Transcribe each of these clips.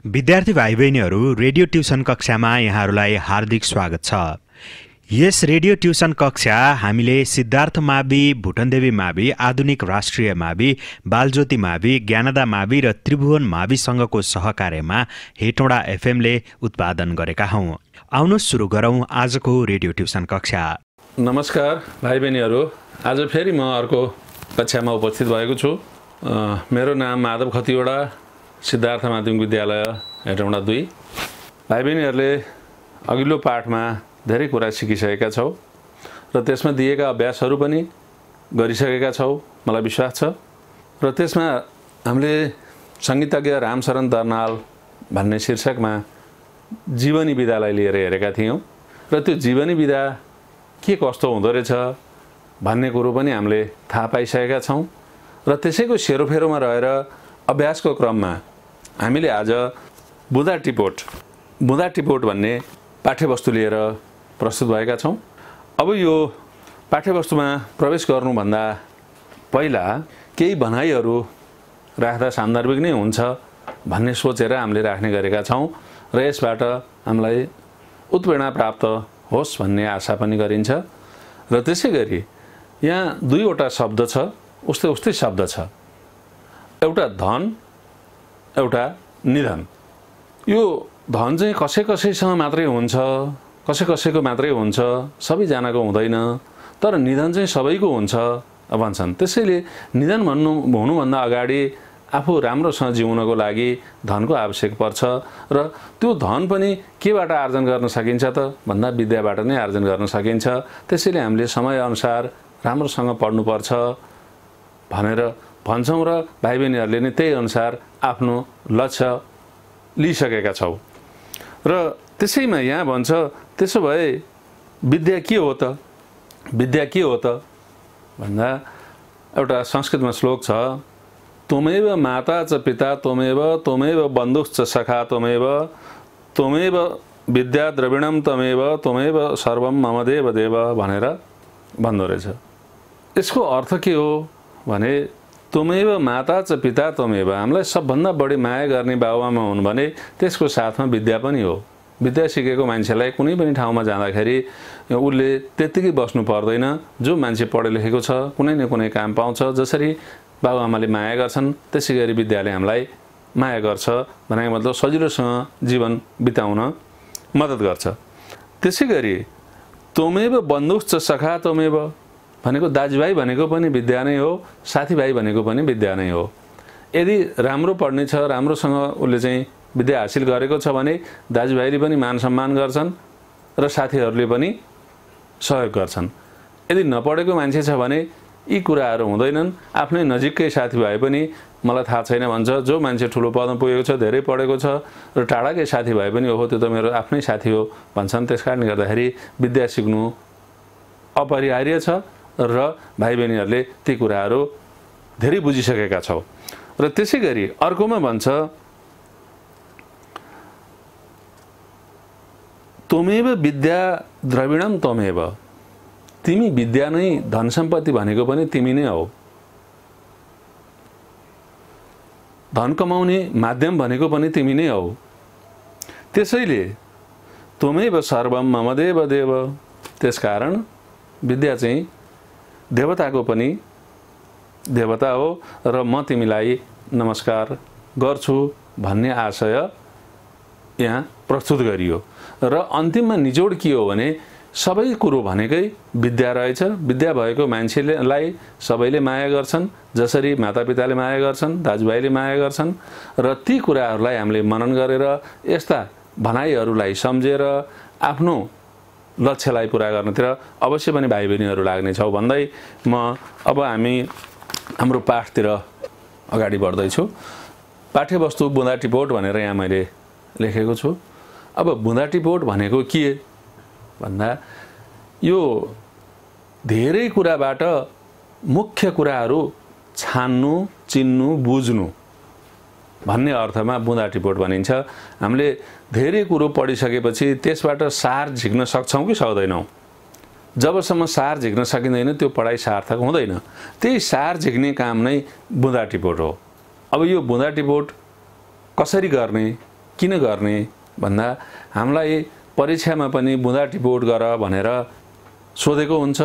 विद्यार्थी भाइ बहिनीहरू, रेडियो ट्युसन कक्षामा यहाँहरूलाई हार्दिक स्वागत छ। यस रेडियो ट्युसन कक्षा हामीले सिद्धार्थ मावि, भुटनदेवी मावि, आधुनिक राष्ट्रिय मावि, बालज्योति मावि, ज्ञानदा मावि र त्रिभुवन माविसँगको सहकार्यमा हेटौँडा एफएमले उत्पादन गरेका हौं। आउनुहोस् सुरु गरौँ आजको रेडियो ट्युसन कक्षा। नमस्कार भाइ बहिनीहरू, आज फेरि म अर्को कक्षामा उपस्थित भएको छु। मेरो नाम माधव खतिवडा, सिद्धार्थ माध्यमिक विद्यालय हेटौँडा 2। भाइ बहिनीहरूले अघिल्लो पाठमा धेरै कुरा सिकिसकेका छौ र त्यसमा दिएका अभ्यासहरू पनि गरिसकेका छौ, मलाई विश्वास छ। र त्यसमा हामीले सङ्गीतज्ञ रामशरण दर्नाल भन्ने शीर्षकमा जीवनी विधालाई लिएर हेरेका थियौँ र त्यो जीवनी विधा के कस्तो हुँदो रहेछ भन्ने कुरो पनि हामीले थाहा पाइसकेका छौँ। र त्यसैको सेरोफेरोमा रहेर अभ्यासको क्रममा हामीले आज बुँदा टिपोट भन्ने पाठ्यवस्तु लिएर प्रस्तुत भएका छौँ। अब यो पाठ्यवस्तुमा प्रवेश गर्नुभन्दा पहिला केही भनाइहरू राख्दा सान्दर्भिक नै हुन्छ भन्ने सोचेर हामीले राख्ने गरेका छौँ र यसबाट हामीलाई उत्प्रेरणा प्राप्त होस् भन्ने आशा पनि गरिन्छ। र त्यसै गरी यहाँ दुईवटा शब्द छ, उस्तै शब्द छ। एउटा धन, एउटा निधन। यो धन चाहिँ कसैसँग मात्रै हुन्छ, कसैको मात्रै हुन्छ, सबैजनाको हुँदैन। तर निधन चाहिँ सबैको हुन्छ भन्छन्। त्यसैले निधन हुनुभन्दा अगाडि आफू राम्रोसँग जिउनको लागि धनको आवश्यक पर्छ र त्यो धन पनि केबाट आर्जन गर्न सकिन्छ त भन्दा विद्याबाट नै आर्जन गर्न सकिन्छ। त्यसैले हामीले समयअनुसार राम्रोसँग पढ्नुपर्छ भनेर भन्छौँ र भाइ बहिनीहरूले नै त्यही अनुसार आफ्नो लक्ष्य लिइसकेका छौ। र त्यसैमा यहाँ भन्छ, त्यसो भए विद्या के हो त? विद्या के हो त भन्दा एउटा संस्कृतमा श्लोक छ, त्वमेव माता च पिता त्वमेव बन्धुश्च सखा त्वमेव विद्या द्रविणम त्वमेव सर्वम मम देव देव भनेर भन्दो रहेछ। यसको अर्थ के हो भने त्वमेव माता च पिता त्वमेव, हामीलाई सबभन्दा बढी माया गर्ने बाबुआमा हुन् भने त्यसको साथमा विद्या पनि हो। विद्या सिकेको मान्छेलाई कुनै पनि ठाउँमा जाँदाखेरि उसले त्यत्तिकै बस्नु पर्दैन। जो मान्छे पढे लेखेको छ कुनै न कुनै काम पाउँछ। जसरी बाबुआमाले माया गर्छन् त्यसै गरी विद्याले हामीलाई माया गर्छ भनेको मतलब सजिलोसँग जीवन बिताउन मद्दत गर्छ। त्यसै गरी त्वमेव बन्धुश्च सखा त्वमेव भनेको दाजुभाइ भनेको पनि विद्या नै हो, साथीभाइ भनेको पनि विद्या नै हो। यदि राम्रो पढ्ने छ, राम्रोसँग उसले चाहिँ विद्या हासिल गरेको छ भने दाजुभाइले पनि मान सम्मान गर्छन् र साथीहरूले पनि सहयोग गर्छन्। यदि नपढेको मान्छे छ भने यी कुराहरू हुँदैनन्। आफ्नै नजिककै साथीभाइ पनि मलाई थाहा छैन भन्छ, जो मान्छे ठुलो पदमा पुगेको छ, धेरै पढेको छ र टाढाकै साथीभाइ पनि हो त्यो त मेरो आफ्नै साथी हो भन्छन्। त्यस कारणले गर्दाखेरि विद्या सिक्नु अपरिहार्य छ र भाइ बहिनीहरूले ती कुराहरू धेरै बुझिसकेका छौ। र त्यसै गरी अर्कोमा भन्छ, त्वमेव विद्या द्रविणम त्वमेव, तिमी विद्या नै धन सम्पत्ति भनेको पनि तिमी नै हौ। धन कमाउने माध्यम भनेको पनि तिमी नै हौ। त्यसैले त्वमेव सर्वम मम देव देव, त्यसकारण विद्या चाहिँ देवताको पनि देवता हो र म तिमीलाई नमस्कार गर्छु भन्ने आशय यहाँ प्रस्तुत गरियो। र अन्तिममा निचोड के हो भने सबै कुरो भनेकै विद्या रहेछ। विद्या भएको मान्छेलाई सबैले माया गर्छन्, जसरी मातापिताले माया गर्छन्, दाजुभाइले माया गर्छन्। र ती कुराहरूलाई हामीले मनन गरेर यस्ता भनाइहरूलाई सम्झेर आफ्नो लक्ष्यलाई पुरा गर्नतिर अवश्य पनि भाइ बहिनीहरू लाग्नेछौँ भन्दै म अब हामी हाम्रो पाठतिर अगाडि बढ्दैछु। पाठ्यवस्तु बुँदा टिपोट भनेर यहाँ मैले लेखेको छु। अब बुँदा टिपोट भनेको के भन्दा यो धेरै कुराबाट मुख्य कुराहरू छान्नु, चिन्नु, बुझ्नु भन्ने अर्थमा बुँदा टिपोट भनिन्छ। हामीले धेरै कुरो पढिसकेपछि त्यसबाट सार झिक्न सक्छौँ कि सक्दैनौँ? जबसम्म सार झिक्न सकिँदैन त्यो पढाइ सार्थक हुँदैन। त्यही सार झिक्ने काम नै बुँदा टिपोट हो। अब यो बुँदा टिपोट कसरी गर्ने किन गर्ने भन्दा हामीलाई परीक्षामा पनि बुँदा टिपोट गर भनेर सोधेको हुन्छ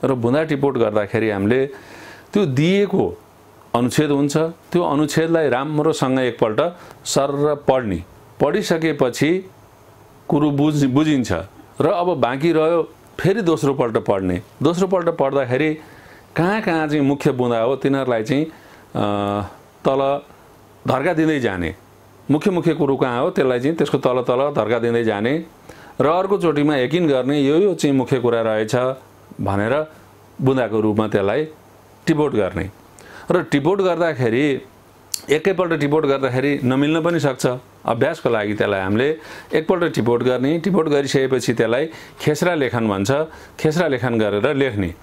र बुँदा टिपोट गर्दाखेरि हामीले त्यो दिएको अनुच्छेद हुन्छ, त्यो अनुच्छेदलाई राम्रोसँग एकपल्ट सरर पढिसकेपछि कुरो बुझिन्छ र अब बाँकी रह्यो फेरि दोस्रोपल्ट पढ्ने। दोस्रोपल्ट पढ्दाखेरि कहाँ चाहिँ मुख्य बुँदा हो तिनीहरूलाई चाहिँ तल धर्का दिँदै जाने, मुख्य कुरो कहाँ हो त्यसलाई चाहिँ त्यसको तल धर्का दिँदै जाने र अर्कोचोटिमा यकिन गर्ने यो चाहिँ मुख्य कुरा रहेछ भनेर बुँदाको रूपमा त्यसलाई टिपोट गर्ने। र टिपोट गर्दाखेरि एकैपल्ट टिपोट गर्दाखेरि नमिल्न पनि सक्छ। अभ्यासको लागि त्यसलाई हामीले एकपल्ट टिपोट गर्ने, टिपोट गरिसकेपछि त्यसलाई खेसरा लेखन भन्छ। खेसरा लेखन गरेर लेख्ने।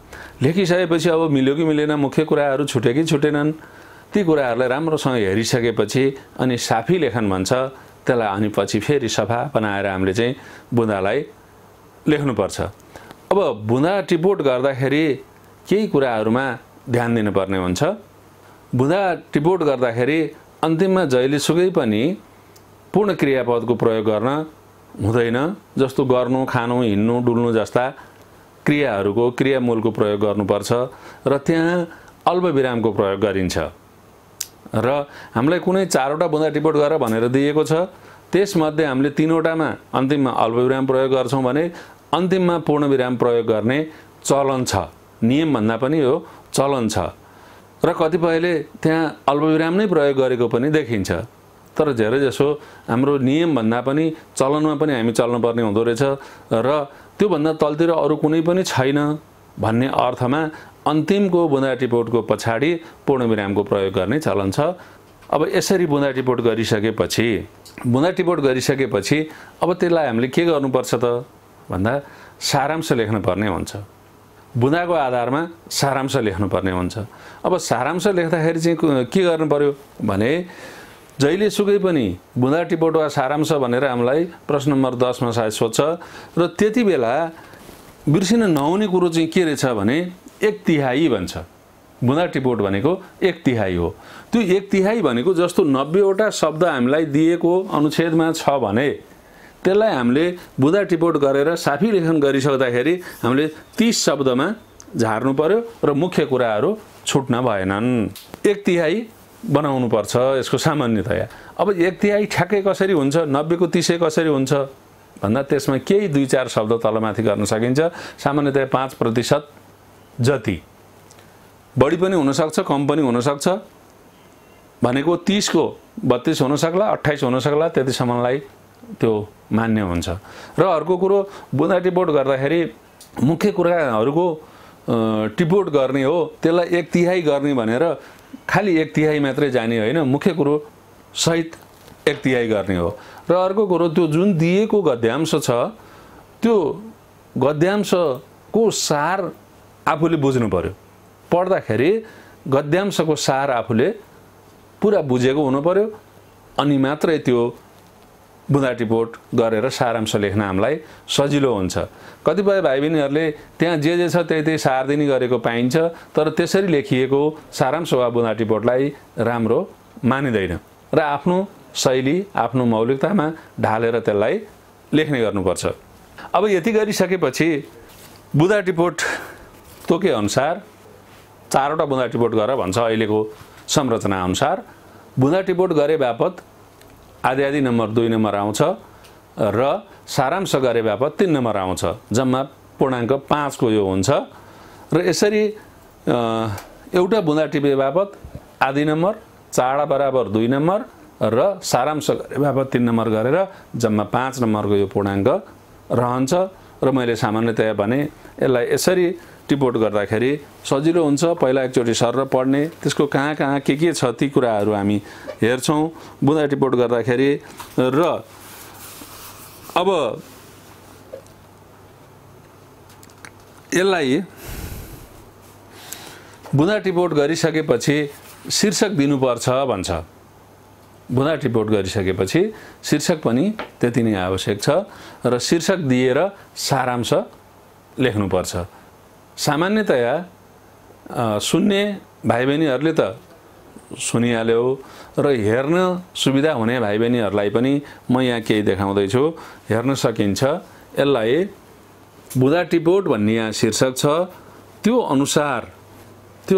लेखिसकेपछि अब मिल्यो कि मिलेन, मुख्य कुराहरू छुट्यो कि छुटेनन्, ती कुराहरूलाई राम्रोसँग हेरिसकेपछि अनि साफी लेखन भन्छ त्यसलाई। अनि पछि फेरि सफा बनाएर हामीले चाहिँ बुँदालाई लेख्नुपर्छ। अब बुँदा टिपोट गर्दाखेरि केही कुराहरूमा ध्यान दिनुपर्ने हुन्छ। बुँदा टिपोट गर्दाखेरि अन्तिममा जहिलेसुकै पनि पूर्ण क्रियापदको प्रयोग गर्न हुँदैन। जस्तो गर्नु, खानु, हिँड्नु, डुल्नु जस्ता क्रियाहरूको क्रियामूलको प्रयोग गर्नुपर्छ र त्यहाँ अल्पविरामको प्रयोग गरिन्छ। र हामीलाई कुनै 4वटा बुँदा टिपोट गर भनेर दिएको छ, त्यसमध्ये हामीले 3वटामा अन्तिममा अल्पविराम प्रयोग गर्छौँ भने अन्तिममा पूर्णविराम प्रयोग गर्ने चलन छ। नियम भन्दा पनि यो चलन छ र कतिपयले त्यहाँ अल्पविराम नै प्रयोग गरेको पनि देखिन्छ। तर धेरैजसो हाम्रो नियम भन्दा पनि चलनमा पनि हामी चल्नुपर्ने हुँदो रहेछ र त्योभन्दा तलतिर अरू कुनै पनि छैन भन्ने अर्थमा अन्तिमको बुँदा टिपोटको पछाडि पूर्णविरामको प्रयोग गर्ने चलन छ। अब यसरी बुँदा टिपोट गरिसकेपछि अब त्यसलाई हामीले के गर्नुपर्छ त भन्दा सारांश लेख्नुपर्ने हुन्छ। बुँदाको आधारमा सारांश लेख्नुपर्ने हुन्छ। अब सारांश लेख्दाखेरि चाहिँ के गर्नु पर्यो भने जहिलेसुकै पनि बुँदा टिपोट वा सारांश भनेर हामीलाई प्रश्न नम्बर 10 मा सायद सोध्छ र त्यति बेला बिर्सिन नहुने कुरो चाहिँ के रहेछ भने 1/3 भन्छ। बुँदा टिपोट भनेको 1/3 हो। त्यो 1/3 भनेको जस्तो 90वटा शब्द हामीलाई दिएको अनुच्छेदमा छ भने त्यसलाई हामीले बुँदा टिपोट गरेर साफी लेखन गरिसक्दाखेरि हामीले 30 शब्दमा झार्नु पर्यो र मुख्य कुराहरू छुट्न भएनन्। 1/3 बनाउनु पर्छ यसको सामान्यतया। अब 1/3 ठ्याक्कै कसरी हुन्छ, 90 को 30 कसरी हुन्छ भन्दा त्यसमा केही 2-4 शब्द तलमाथि गर्न सकिन्छ। सामान्यतया 5% जति, बढी पनि हुनसक्छ कम पनि हुनसक्छ। भनेको 30 को 32 हुन सक्ला, 28 हुन सक्ला, त्यतिसम्मलाई त्यो मान्य हुन्छ। र अर्को कुरो बुँदा टिपोट गर्दाखेरि मुख्य कुराहरूको टिपोट गर्ने हो, त्यसलाई 1/3 गर्ने भनेर खालि 1/3 मात्रै जाने होइन, मुख्य कुरो सहित 1/3 गर्ने हो। र अर्को कुरो त्यो जुन दिएको गद्यांश छ त्यो गद्यांशको सार आफूले बुझ्नु पर्यो। पढ्दाखेरि गद्यांशको सार आफूले पुरा बुझेको हुनु पर्यो अनि मात्रै त्यो बुँदा टिपोट गरेर सारांश लेख्न हामीलाई सजिलो हुन्छ। कतिपय भाइ बहिनीहरूले त्यहाँ जे छ त्यही सार्दिनी गरेको पाइन्छ, तर त्यसरी लेखिएको सारांश वा बुँदा टिपोटलाई राम्रो मानिँदैन र आफ्नो शैली, आफ्नो मौलिकतामा ढालेर त्यसलाई लेख्ने गर्नुपर्छ। अब यति गरिसकेपछि बुँदा टिपोट तोके अनुसार 4वटा बुँदा टिपोट गर भन्छ अहिलेको संरचना अनुसार। बुँदा टिपोट गरे बापत आधी नम्बर 2 नम्बर आउँछ र सारांश गरे बापत 3 नम्बर आउँछ। जम्मा पूर्णाङ्क 5 को यो हुन्छ र यसरी एउटा बुँदा टिपे बापत आधी नम्बर, चाडा बराबर 2 नम्बर र सारांश गरे बापत 3 नम्बर गरेर जम्मा 5 नम्बरको यो पूर्णाङ्क रहन्छ। र मैले सामान्यतया भने यसलाई यसरी टिपोट गर्दाखेरि सजिलो हुन्छ। पहिला एकचोटि सर पढ्ने, त्यसको कहाँ के छ ती कुराहरू हामी हेर्छौँ बुँदा टिपोट गर्दाखेरि। र अब यसलाई बुँदा टिपोट गरिसकेपछि शीर्षक दिनुपर्छ भन्छ। बुँदा टिपोट गरिसकेपछि शीर्षक पनि त्यति नै आवश्यक छ र शीर्षक दिएर सारांश लेख्नुपर्छ। सामान्यतया सुन्ने भाइ बहिनीहरूले त सुनिहाल्यो र हेर्न सुविधा हुने भाइ बहिनीहरूलाई पनि म यहाँ केही देखाउँदैछु। हेर्न सकिन्छ। यसलाई बुँदा टिपोट भन्ने यहाँ शीर्षक छ। त्यो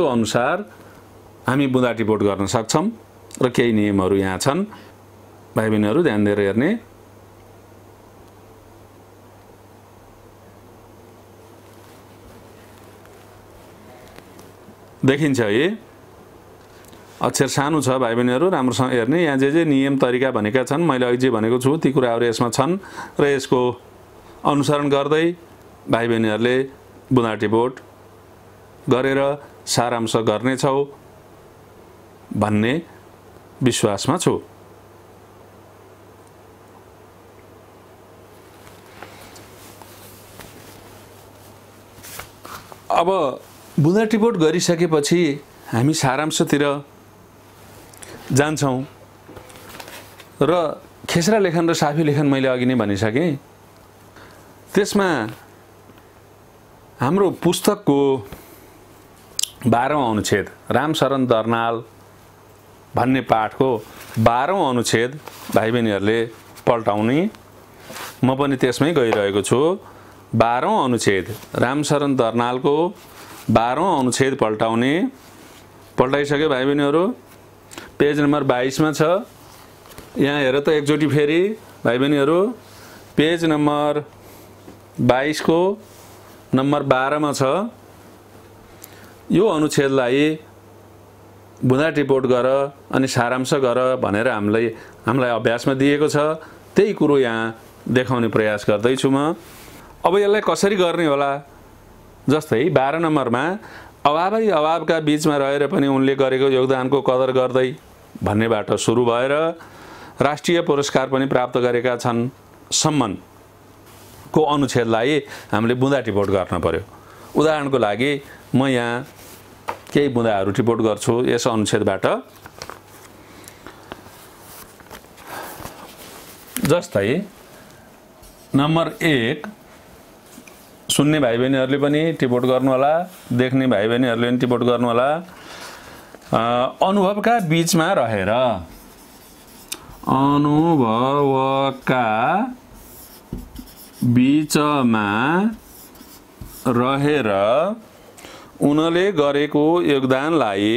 अनुसार हामी बुँदा टिपोट गर्न सक्छौँ र केही नियमहरू यहाँ छन्। भाइ बहिनीहरू ध्यान दिएर हेर्ने। देखिन्छ है, अक्षर सानो छ भाइ बहिनीहरू, राम्रोसँग हेर्ने। यहाँ जे नियम तरिका भनेका छन्, मैले अघि जे भनेको छु ती कुराहरू यसमा छन् र यसको अनुसरण गर्दै भाइ बहिनीहरूले बुँदा टिपोट गरेर सारांश गर्नेछौ भन्ने विश्वासमा छु। अब बुँदा टिपोट गरिसकेपछि हामी सारांशतिर जान्छौँ र खेसरा लेखन र साफी लेखन मैले अघि नै भनिसकेँ। त्यसमा हाम्रो पुस्तकको 12औं अनुच्छेद, रामशरण दर्नाल भन्ने पाठको 12औं अनुच्छेद भाइ बहिनीहरूले पल्टाउने। म पनि त्यसमै गइरहेको छु। 12औं अनुच्छेद, रामशरण दर्नालको 12औं अनुच्छेद पल्टाउने। पल्टाइसक्यो भाइ बहिनीहरू। पेज नम्बर 22 मा छ। यहाँ हेर त एकचोटि फेरि भाइ बहिनीहरू। पेज नम्बर 22 को नम्बर 12 मा छ। यो अनुच्छेदलाई बुँदा टिपोट गर अनि सारांश गर भनेर हामीलाई अभ्यासमा दिएको छ। त्यही कुरो यहाँ देखाउने प्रयास गर्दैछु म। अब यसलाई कसरी गर्ने होला? जस्तै 12 नम्बरमा अभावै अभावका बीचमा रहेर पनि उनले गरेको योगदानको कदर गर्दै भन्नेबाट सुरु भएर राष्ट्रिय पुरस्कार पनि प्राप्त गरेका छन् सम्मको अनुच्छेदलाई हामीले बुँदा टिपोट गर्न पर्यो। उदाहरणको लागि म यहाँ केही बुँदाहरू टिपोट गर्छु यस अनुच्छेदबाट। जस्तै नम्बर 1 सुन्ने भाइ बहिनीहरूले पनि टिपोट गर्नु होला, देख्ने भाइ बहिनीहरूले पनि टिपोट गर्नु होला। अनुभवका बीचमा रहेर, अनुभवका बीचमा रहेर उनले गरेको योगदानलाई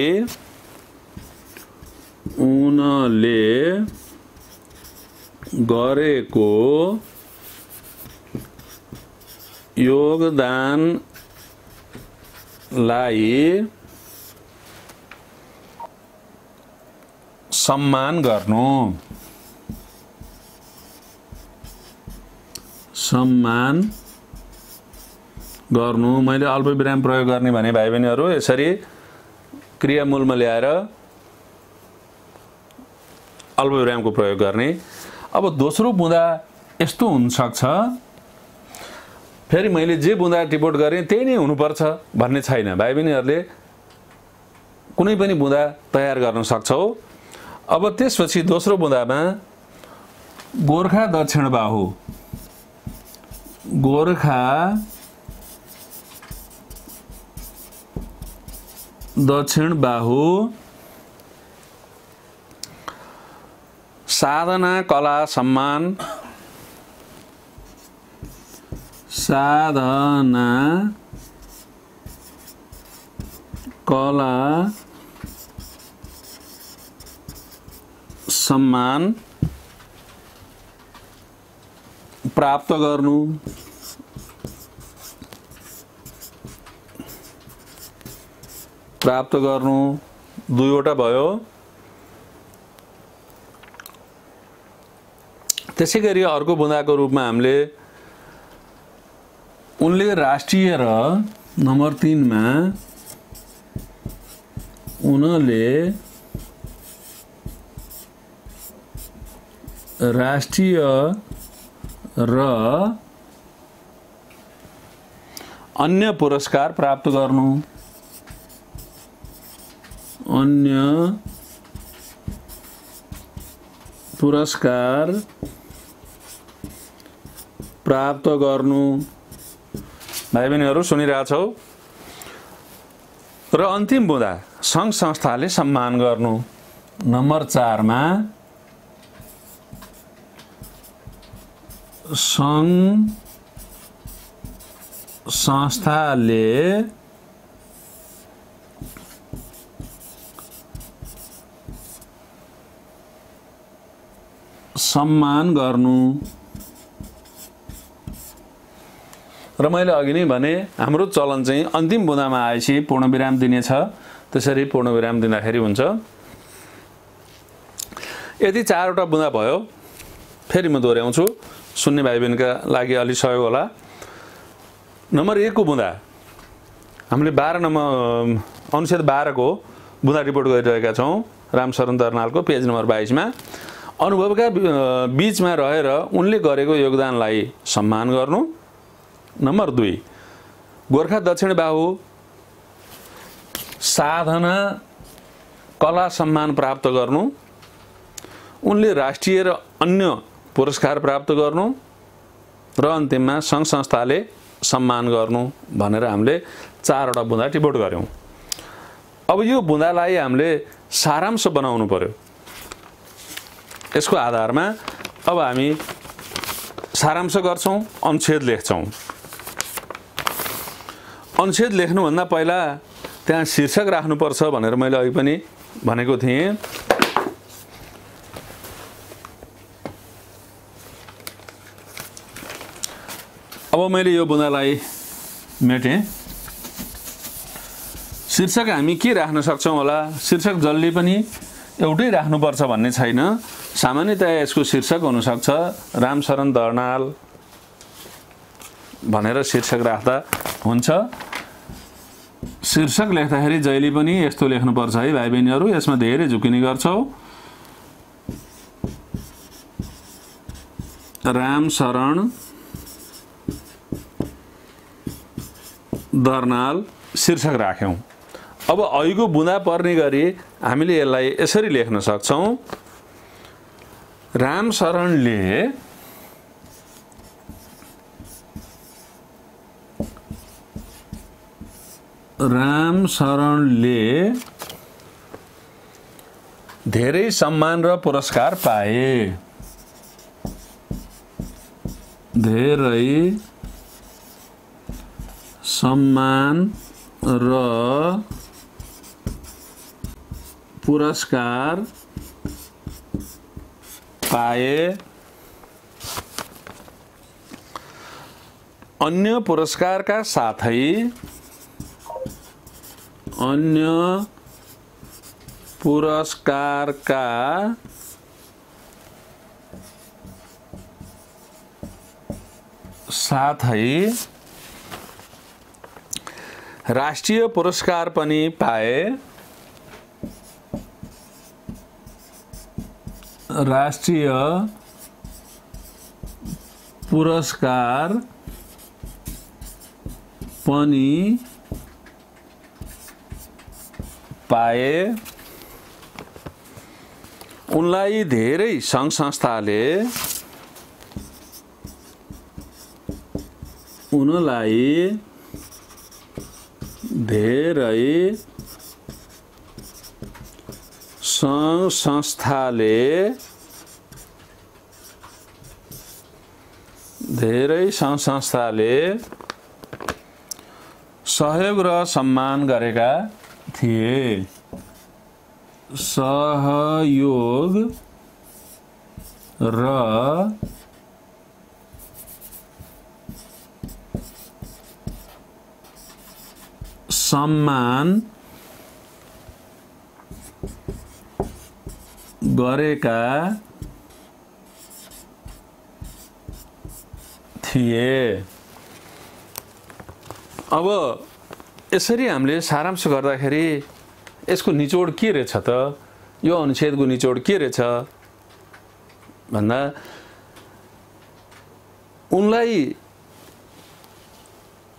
सम्मान गर्नु। मैले अल्पविराम प्रयोग गर्ने भने भाइ बहिनीहरू यसरी क्रियामूलमा ल्याएर अल्पविरामको प्रयोग गर्ने। अब दोस्रो बुँदा यस्तो हुन सक्छ, फेरि मैले जे बुँदा टिपोट गरेँ त्यही नै हुनुपर्छ भन्ने छैन। भाइ बहिनीहरूले कुनै पनि बुँदा तयार गर्न सक्छौ। अब त्यसपछि दोस्रो बुँदामा गोर्खा दक्षिण बाहु, गोर्खा दक्षिण बाहु साधना कला सम्मान, साधना कला सम्मान प्राप्त गर्नु। दुईवटा भयो। त्यसैगरी अर्को बुँदाको रूपमा हामीले उनले राष्ट्रिय र नम्बर 3 मा उनले राष्ट्रिय र अन्य पुरस्कार प्राप्त गर्नु। अन्य पुरस्कार प्राप्त गर्नु। भाइ बहिनीहरू सुनिरहेछौ। र अन्तिम बुँदा सङ्घ संस्थाले सम्मान गर्नु। नम्बर 4 मा सङ्घ संस्थाले सम्मान गर्नु। र मैले अघि नै भने हाम्रो चलन चाहिँ अन्तिम बुँदामा आएपछि पूर्णविराम दिनेछ। त्यसरी पूर्णविराम दिँदाखेरि हुन्छ। यदि 4वटा बुँदा भयो, फेरि म दोहोऱ्याउँछु, सुन्ने भाइ बहिनीका लागि अलि सहयोग होला। नम्बर 1 को बुँदा हामीले 12 नम्बर अनुच्छेद 12 को बुँदा रिपोर्ट गरिरहेका छौँ। रामशरण दर्नालको पेज नम्बर 22 मा अनुभवका बीचमा रहेर उनले गरेको योगदानलाई सम्मान गर्नु। नम्बर 2 गोर्खा दक्षिण बाहु साधना कला सम्मान प्राप्त गर्नु। उनले राष्ट्रिय र अन्य पुरस्कार प्राप्त गर्नु। र अन्तिममा सङ्घ संस्थाले सम्मान गर्नु भनेर हामीले 4वटा बुँदा टिपोट गऱ्यौँ। अब यो बुँदालाई हामीले सारांश बनाउनु पर्यो। यसको आधारमा अब हामी सारांश गर्छौँ, अनुच्छेद लेख्छौँ। अनुच्छेद लेख्नुभन्दा पहिला त्यहाँ शीर्षक राख्नुपर्छ भनेर मैले अघि पनि भनेको थिएँ। अब मैले यो बुँदालाई मेटेँ। शीर्षक हामी के राख्न सक्छौँ होला? शीर्षक जसले पनि एउटै राख्नुपर्छ भन्ने छैन। सामान्यतया यसको शीर्षक हुनसक्छ रामशरण दर्नाल भनेर शीर्षक राख्दा हुन्छ। शीर्षक लेख्दाखेरि जहिले पनि यस्तो लेख्नुपर्छ है भाइ बहिनीहरू। यसमा धेरै झुकिने गर्छौँ। रामशरण दर्नाल शीर्षक राख्यौँ। अब अहिलेको बुँदा पर्ने गरी हामीले यसलाई यसरी लेख्न सक्छौँ। रामशरणले धेरै सम्मान र पुरस्कार पाए। धेरै सम्मान र पुरस्कार पाए। अन्य पुरस्कारका साथै राष्ट्रिय पुरस्कार पनि पाए। राष्ट्रिय पुरस्कार पनि पाए। उनलाई धेरै सङ्घ संस्थाले सङ्घ संस्थाले सहयोग र सम्मान गरेका थिए। सहयोग र सम्मान गरेका थिए। अब यसरी हामीले सारांश गर्दाखेरि यसको निचोड के रहेछ त? यो अनुच्छेदको निचोड के रहेछ भन्दा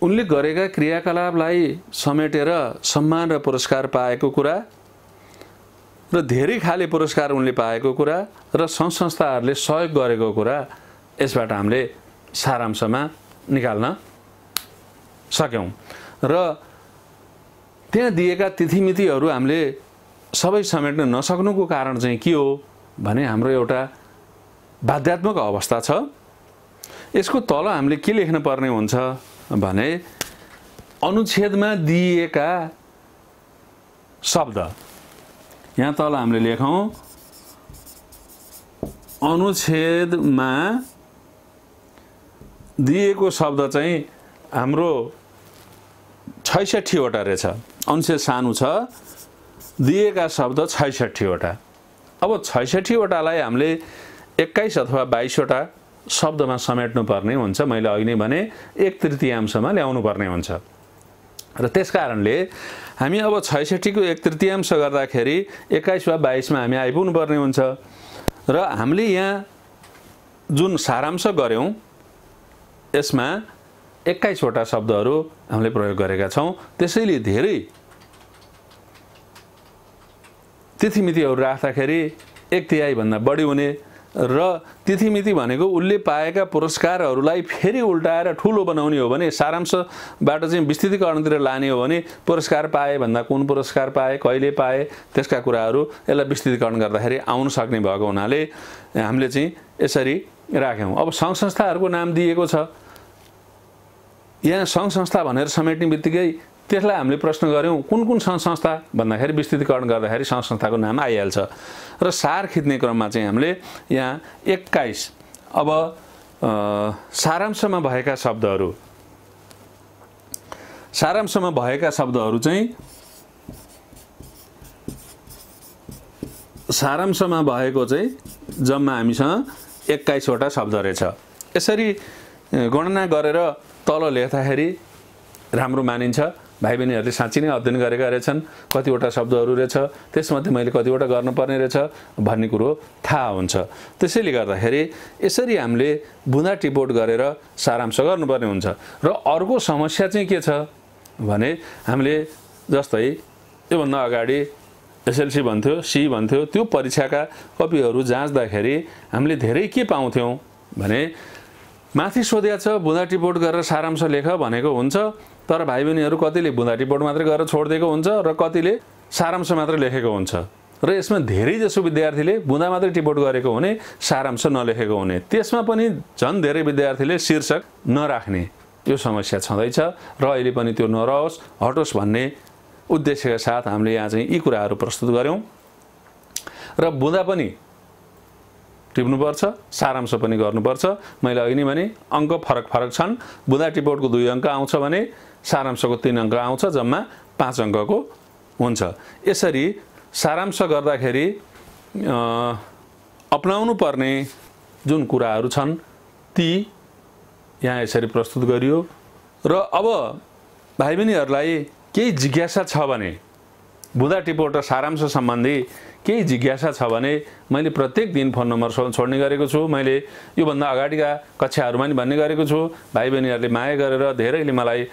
उनले गरेका क्रियाकलापलाई समेटेर सम्मान र पुरस्कार पाएको कुरा र धेरै खाले पुरस्कार उनले पाएको कुरा र सङ्घ संस्थाहरूले सहयोग गरेको कुरा यसबाट हामीले सारांशमा निकाल्न सक्यौँ। र त्यहाँ दिएका तिथिमितिहरू हामीले सबै समेट्न नसक्नुको कारण चाहिँ के हो भने हाम्रो एउटा बाध्यात्मक अवस्था छ। यसको तल हामीले के लेख्न पर्ने हुन्छ भने अनुच्छेदमा दिएका शब्द, यहाँ तल हामीले लेखौँ अनुच्छेदमा दिएको शब्द चाहिँ हाम्रो 66 वटा रहेछ। अनुच्छेद सानो छ, दिएका शब्द 66 वटा। अब 66 वटालाई हामीले 21 अथवा 22 वटा शब्दमा समेट्नु पर्ने हुन्छ। मैले अघि नै भने 1/3 ल्याउनु पर्ने हुन्छ र त्यस कारणले हामी अब 66 को 1/3 गर्दाखेरि 21 वा 22 मा हामी आइपुग्नु पर्ने हुन्छ र हामीले यहाँ जुन सारांश गर्यौं यसमा 21 वटा शब्दहरू हामीले प्रयोग गरेका छौं। त्यसैले धेरै तिथिमितिहरू राख्दाखेरि 1/3 भन्दा बढी हुने र तिथिमिति भनेको उसले पाएका पुरस्कारहरूलाई फेरि उल्टाएर ठूलो बनाउने हो भने, सारांशबाट चाहिँ विस्तृतीकरणतिर लाने हो भने पुरस्कार पाए भन्दा कुन पुरस्कार पाए, कहिले पाए, त्यसका कुराहरू यसलाई विस्तृतीकरण गर्दाखेरि आउन सक्ने भएको हुनाले हामीले चाहिँ यसरी राख्यौं। अब संघ संस्थाहरूको नाम दिएको छ, यहाँ संघ संस्था भनेर समेट्ने बित्तिकै त्यसलाई हामीले प्रश्न गर्यौं कुन कुन संघ संस्था भन्दाखेरि विस्तृतीकरण गर्दाखेरि संघ संस्थाको नाम आइहाल्छ र सार खिच्ने क्रममा चाहिँ हामीले यहाँ 21 अब सारांशमा भएका शब्दहरू चाहिँ सारांशमा भएको चाहिँ जम्मा हामीसँग 21 वटा शब्द रहेछ। यसरी गणना गरेर तल लेख्दाखेरि राम्रो मानिन्छ। भाइ बहिनीहरूले साँच्चै नै अध्ययन गरेका रहेछन्, कतिवटा शब्दहरू रहेछ, त्यसमध्ये मैले कतिवटा गर्नुपर्ने रहेछ भन्ने कुरो थाहा हुन्छ। त्यसैले गर्दाखेरि यसरी हामीले बुँदा टिपोट गरेर सारांश गर्नुपर्ने हुन्छ। र अर्को समस्या चाहिँ के छ भने हामीले जस्तै योभन्दा अगाडि एसएलसी भन्थ्यो, सी भन्थ्यो, त्यो परीक्षाका कपीहरू जाँच्दाखेरि हामीले धेरै के पाउँथ्यौं भने माथि सोधिया छ बुँदा टिपोट गरेर सारांश लेख भनेको हुन्छ, तर भाइ बहिनीहरू कतिले बुँदा टिपोट मात्रै गरेर छोडिदिएको हुन्छ र कतिले सारांश मात्र लेखेको हुन्छ र यसमा धेरै जसो विद्यार्थीले बुँदा मात्रै टिपोट गरेको हुने, सारांश नलेखेको हुने। त्यसमा पनि झन् धेरै विद्यार्थीले शीर्षक नराख्ने यो समस्या छँदैछ र अहिले पनि त्यो नरहोस्, हटोस् भन्ने उद्देश्यका साथ हामीले यहाँ चाहिँ यी कुराहरू प्रस्तुत गर्यौं र बुँदा पनि टिप्नुपर्छ, सारांश पनि गर्नुपर्छ। मैले अघि नै भने अङ्क फरक छन्। बुँदा टिपोटको 2 अङ्क आउँछ भने सारांशको 3 अङ्क आउँछ, जम्मा 5 अङ्कको हुन्छ। यसरी सारांश गर्दाखेरि अपनाउनु पर्ने जुन कुराहरू छन् ती यहाँ यसरी प्रस्तुत गरियो र अब भाइ बहिनीहरूलाई केही जिज्ञासा छ भने, बुँदा टिपोट र सारांश सम्बन्धी केही जिज्ञासा छ भने मैले प्रत्येक दिन फोन नम्बर छोड्ने गरेको छु। मैले योभन्दा अगाडिका कक्षाहरूमा नि भन्ने गरेको छु। भाइ बहिनीहरूले माया गरेर धेरैले मलाई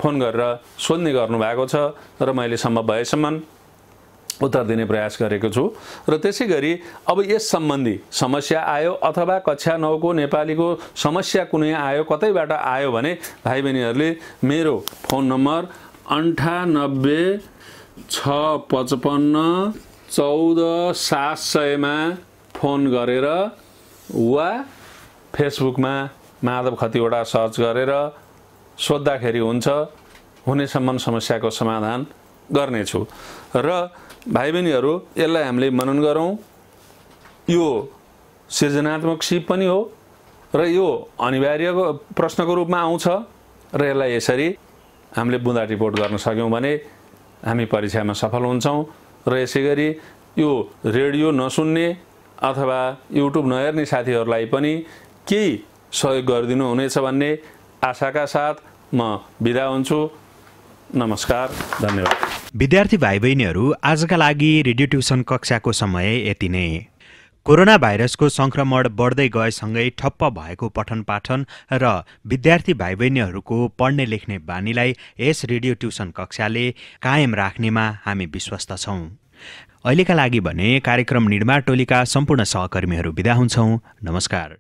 फोन गरेर सोध्ने गर्नुभएको छ र मैले सम्भव भएसम्म उत्तर दिने प्रयास गरेको छु। र त्यसैगरी अब यस सम्बन्धी समस्या आयो अथवा कक्षा 9 को नेपालीको समस्या कुनै आयो, कतैबाट आयो भने भाइ बहिनीहरूले मेरो फोन नम्बर 98 655 14 700 मा फोन गरेर वा फेसबुकमा माधव खतिवडा सर्च गरेर सोद्धाखेरि हुन्छ। हुनेसम्म समस्याको समाधान गर्नेछु र भाइ बहिनीहरू यसलाई हामीले मनन गरौँ। यो सृजनात्मक सिप पनि हो र यो अनिवार्य प्रश्नको रूपमा आउँछ र यसलाई यसरी हामीले बुँदा टिपोट गर्न सक्यौं भने हामी परीक्षामा सफल हुन्छौं। र यसैगरी यो रेडियो नसुन्ने अथवा युट्युब नहेर्ने साथीहरूलाई पनि केही सहयोग गरिदिनु हुनेछ भन्ने आशाका साथ म बिदा हुन्छु। नमस्कार, धन्यवाद। विद्यार्थी भाइ बहिनीहरू, आजका लागि रेडियो ट्युसन कक्षाको समय यति नै। कोरोना भाइरसको संक्रमण बढ्दै गएसँगै ठप्प भएको पठन पाठन र विद्यार्थी भाइ बहिनीहरूको पढ्ने लेख्ने बानीलाई यस रेडियो ट्युसन कक्षाले कायम राख्नेमा हामी विश्वस्त छौं। अहिलेका लागि भने कार्यक्रम निर्माण टोलीका सम्पूर्ण सहकर्मीहरू बिदा हुन्छौं। नमस्कार।